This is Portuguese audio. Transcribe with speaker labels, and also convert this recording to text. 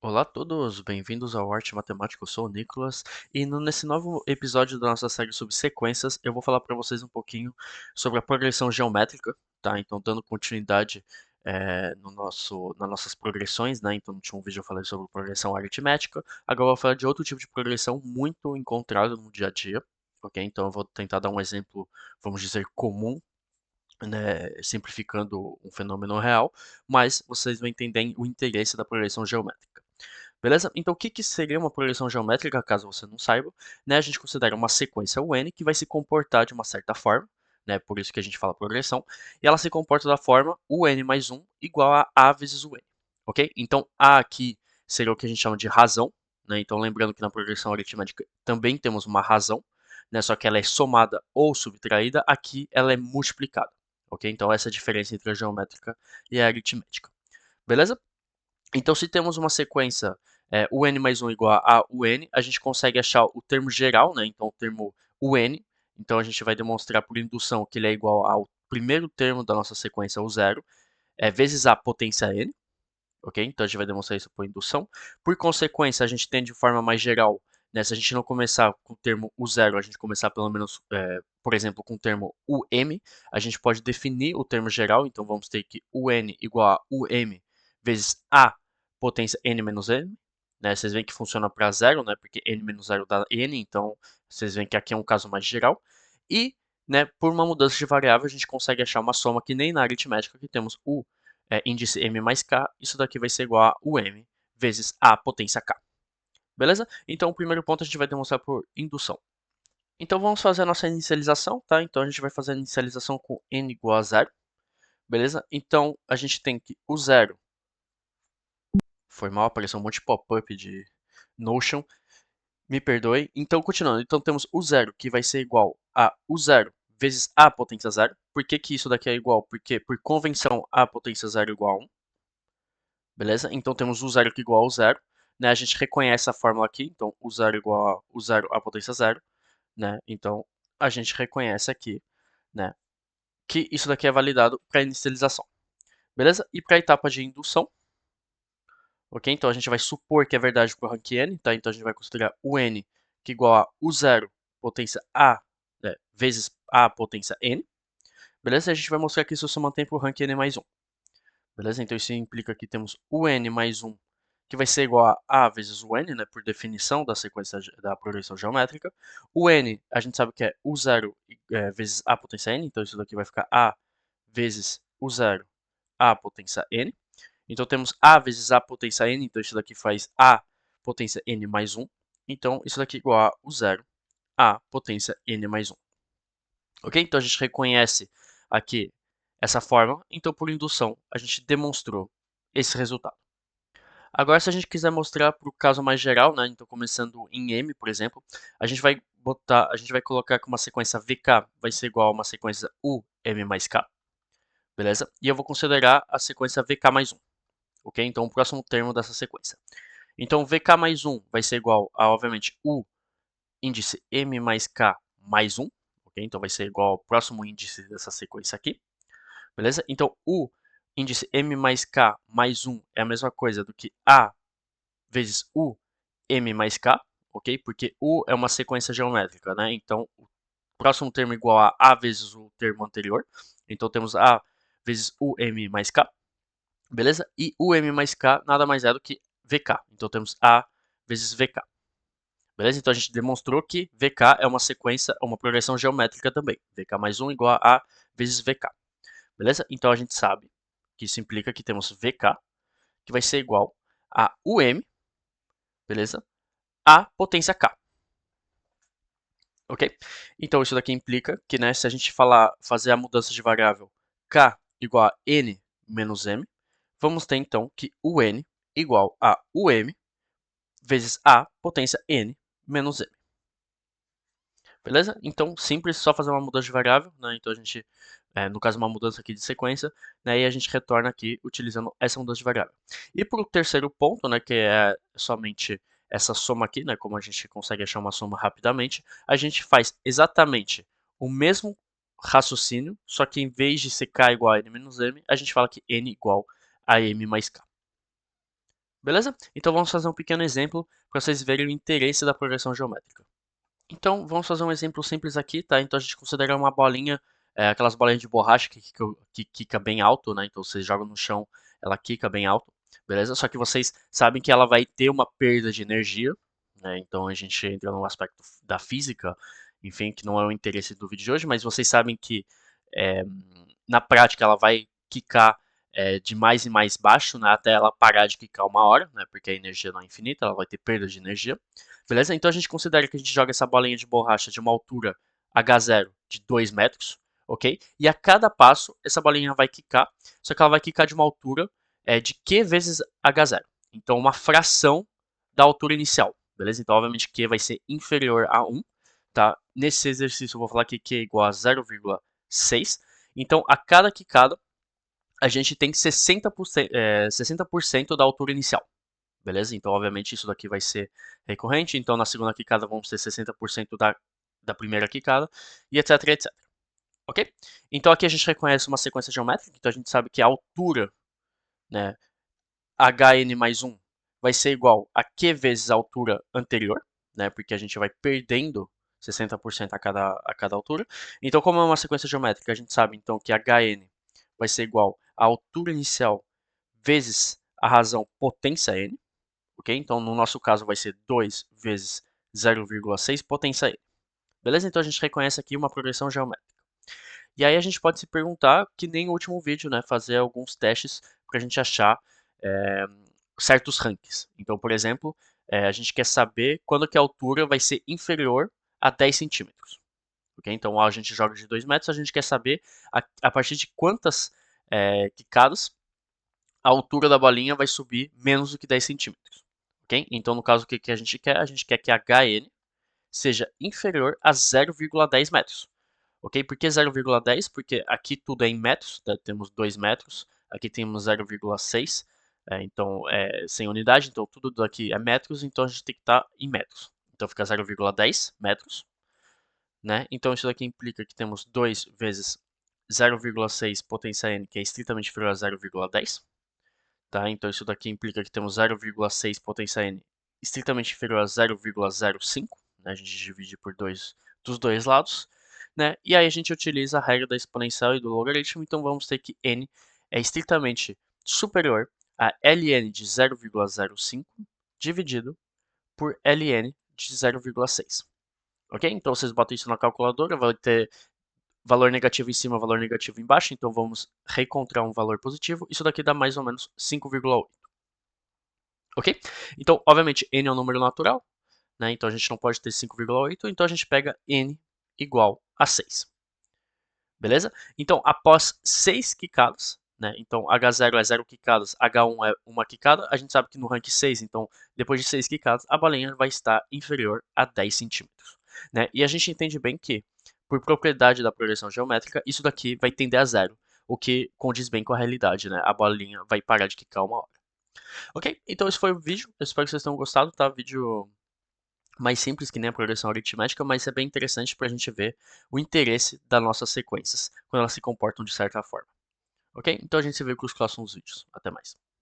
Speaker 1: Olá a todos, bem-vindos ao Arte Matemática, eu sou o Nicolas e nesse novo episódio da nossa série sobre sequências eu vou falar para vocês um pouquinho sobre a progressão geométrica, tá? Então dando continuidade no nas nossas progressões, né? Então no último vídeo eu falei sobre progressão aritmética, agora eu vou falar de outro tipo de progressão muito encontrado no dia a dia, ok? Então eu vou tentar dar um exemplo, vamos dizer, comum, né, simplificando um fenômeno real, mas vocês vão entender o interesse da progressão geométrica. Beleza? Então, o que, que seria uma progressão geométrica, caso você não saiba? Né, a gente considera uma sequência UN que vai se comportar de uma certa forma, né, por isso que a gente fala progressão, e ela se comporta da forma UN mais 1 igual a A vezes UN. Ok? Então, A aqui seria o que a gente chama de razão, né? Então, lembrando que na progressão aritmética também temos uma razão, né, só que ela é somada ou subtraída, aqui ela é multiplicada. Ok? Então, essa é a diferença entre a geométrica e a aritmética. Beleza? Então, se temos uma sequência UN mais 1 igual a UN, a gente consegue achar o termo geral, né? Então, o termo UN. Então, a gente vai demonstrar por indução que ele é igual ao primeiro termo da nossa sequência, o zero, vezes a potência n, ok? Então, a gente vai demonstrar isso por indução. Por consequência, a gente tem de forma mais geral, né? Se a gente não começar com o termo u zero, a gente começar pelo menos, por exemplo, com o termo UM, a gente pode definir o termo geral. Então, vamos ter que UN igual a UM vezes A potência n menos n, né? Vocês veem que funciona para zero, né? Porque n menos zero dá n, então vocês veem que aqui é um caso mais geral. E, né, por uma mudança de variável, a gente consegue achar uma soma que nem na aritmética, que temos o índice m mais k, isso daqui vai ser igual a m vezes a potência k. Beleza? Então, o primeiro ponto a gente vai demonstrar por indução. Então, vamos fazer a nossa inicialização, tá? Então, a gente vai fazer a inicialização com n igual a zero, beleza? Então, a gente tem que o zero, foi mal, apareceu um monte de pop-up de Notion, me perdoe. Então, continuando. Então, temos o zero, que vai ser igual a o zero vezes a potência zero. Por que, que isso daqui é igual? Porque, por convenção, a potência zero é igual a 1. Beleza? Então, temos o zero que é igual ao zero. Né? A gente reconhece a fórmula aqui. Então, o zero igual a o zero à potência zero. Né? Então, a gente reconhece aqui, né, que isso daqui é validado para inicialização. Beleza? E para a etapa de indução, ok? Então, a gente vai supor que é verdade para o rank n. Tá? Então, a gente vai considerar o n que é igual a o zero potência a, né, vezes a potência n. Beleza? E a gente vai mostrar que isso se mantém para o rank n mais 1. Beleza? Então, isso implica que temos o n mais 1, que vai ser igual a vezes o n, né, por definição da sequência da progressão geométrica. O n, a gente sabe que é o zero vezes a potência n, então isso daqui vai ficar a vezes o zero a potência n. Então, temos a vezes a potência n, então isso daqui faz a potência n mais 1. Então, isso daqui é igual a o zero a potência n mais 1. Ok? Então, a gente reconhece aqui essa fórmula. Então, por indução, a gente demonstrou esse resultado. Agora, se a gente quiser mostrar para o caso mais geral, né, então começando em M, por exemplo, a gente vai colocar que uma sequência VK vai ser igual a uma sequência UM mais K, beleza? E eu vou considerar a sequência VK mais 1, ok? Então, o próximo termo dessa sequência. Então, VK mais 1 vai ser igual a, obviamente, U índice M mais K mais 1, ok? Então, vai ser igual ao próximo índice dessa sequência aqui, beleza? Então, o índice M mais K mais 1 é a mesma coisa do que A vezes U M mais K, ok? Porque U é uma sequência geométrica, né? Então, o próximo termo é igual a vezes o termo anterior. Então, temos A vezes U M mais K, beleza? E U M mais K nada mais é do que VK. Então, temos A vezes VK. Beleza? Então, a gente demonstrou que VK é uma sequência, uma progressão geométrica também. VK mais 1 igual a vezes VK. Beleza? Então, a gente sabe que isso implica que temos VK, que vai ser igual a UM, beleza? A potência K. Ok? Então, isso daqui implica que, né, se a gente fazer a mudança de variável k igual a n menos m, vamos ter, então, que o n igual a m vezes a potência n menos m. Beleza? Então, simples, só fazer uma mudança de variável, né? Então, a gente, no caso, uma mudança aqui de sequência, né? E a gente retorna aqui utilizando essa mudança de variável. E para o terceiro ponto, né? Que é somente essa soma aqui, né? Como a gente consegue achar uma soma rapidamente, a gente faz exatamente o mesmo raciocínio, só que em vez de ser k igual a n menos m, a gente fala que n igual a m mais k. Beleza? Então vamos fazer um pequeno exemplo para vocês verem o interesse da progressão geométrica. Então vamos fazer um exemplo simples aqui, tá? Então a gente considera uma bolinha, aquelas bolinhas de borracha que quica bem alto, né? Então vocês jogam no chão, ela quica bem alto, beleza? Só que vocês sabem que ela vai ter uma perda de energia, né? Então a gente entra no aspecto da física, enfim, que não é o interesse do vídeo de hoje, mas vocês sabem que é, na prática ela vai quicar de mais e mais baixo, né, até ela parar de quicar uma hora, né, porque a energia não é infinita, ela vai ter perda de energia. Beleza? Então a gente considera que a gente joga essa bolinha de borracha de uma altura H0 de 2 metros, ok? E a cada passo essa bolinha vai quicar, só que ela vai quicar de uma altura de Q vezes H0. Então uma fração da altura inicial, beleza? Então obviamente Q vai ser inferior a 1, tá? Nesse exercício eu vou falar que Q é igual a 0,6. Então a cada quicada a gente tem 60% da altura inicial. Beleza? Então, obviamente, isso daqui vai ser recorrente. Então, na segunda quicada vamos ter 60% da primeira quicada, e etc, etc. Ok? Então, aqui a gente reconhece uma sequência geométrica. Então, a gente sabe que a altura, né, hn mais 1, vai ser igual a q vezes a altura anterior, né, porque a gente vai perdendo 60% a cada altura. Então, como é uma sequência geométrica, a gente sabe então que hn vai ser igual à altura inicial vezes a razão potência n, ok? Então, no nosso caso, vai ser 2 vezes 0,6 potência n. Beleza? Então, a gente reconhece aqui uma progressão geométrica. E aí a gente pode se perguntar, que nem no último vídeo, né, fazer alguns testes para a gente achar é, certos rankings. Então, por exemplo, a gente quer saber quando que a altura vai ser inferior a 10 centímetros. Okay? Então, a gente joga de 2 metros, a gente quer saber a partir de quantas quicadas a altura da bolinha vai subir menos do que 10 centímetros. Okay? Então, no caso, o que a gente quer? A gente quer que HN seja inferior a 0,10 metros. Ok? Por que 0,10? Porque aqui tudo é em metros, né? Temos 2 metros, aqui temos 0,6, então sem unidade, então tudo daqui é metros, então a gente tem que estar em metros. Então fica 0,10 metros, né? Então isso daqui implica que temos 2 vezes 0,6 potência n, que é estritamente inferior a 0,10. Tá? Então isso daqui implica que temos 0,6 potência n estritamente inferior a 0,05, né? A gente divide por dos dois lados, né? E aí a gente utiliza a regra da exponencial e do logaritmo, então vamos ter que n é estritamente superior a ln de 0,05 dividido por ln de 0,6. Ok? Então vocês botam isso na calculadora, vai ter valor negativo em cima, valor negativo embaixo, então vamos reencontrar um valor positivo. Isso daqui dá mais ou menos 5,8. Ok? Então, obviamente, n é um número natural, né? Então a gente não pode ter 5,8, então a gente pega n igual a 6. Beleza? Então, após 6 quicadas, né? Então, H0 é 0 quicadas, H1 é 1 quicada, a gente sabe que no rank 6, então, depois de 6 quicadas, a bolinha vai estar inferior a 10 centímetros. Né? E a gente entende bem que, por propriedade da progressão geométrica, isso daqui vai tender a zero, o que condiz bem com a realidade, né? A bolinha vai parar de quicar uma hora. Ok? Então esse foi o vídeo, eu espero que vocês tenham gostado, tá? Vídeo mais simples que nem a progressão aritmética, mas é bem interessante para a gente ver o interesse das nossas sequências, quando elas se comportam de certa forma. Ok? Então a gente se vê com os próximos vídeos. Até mais.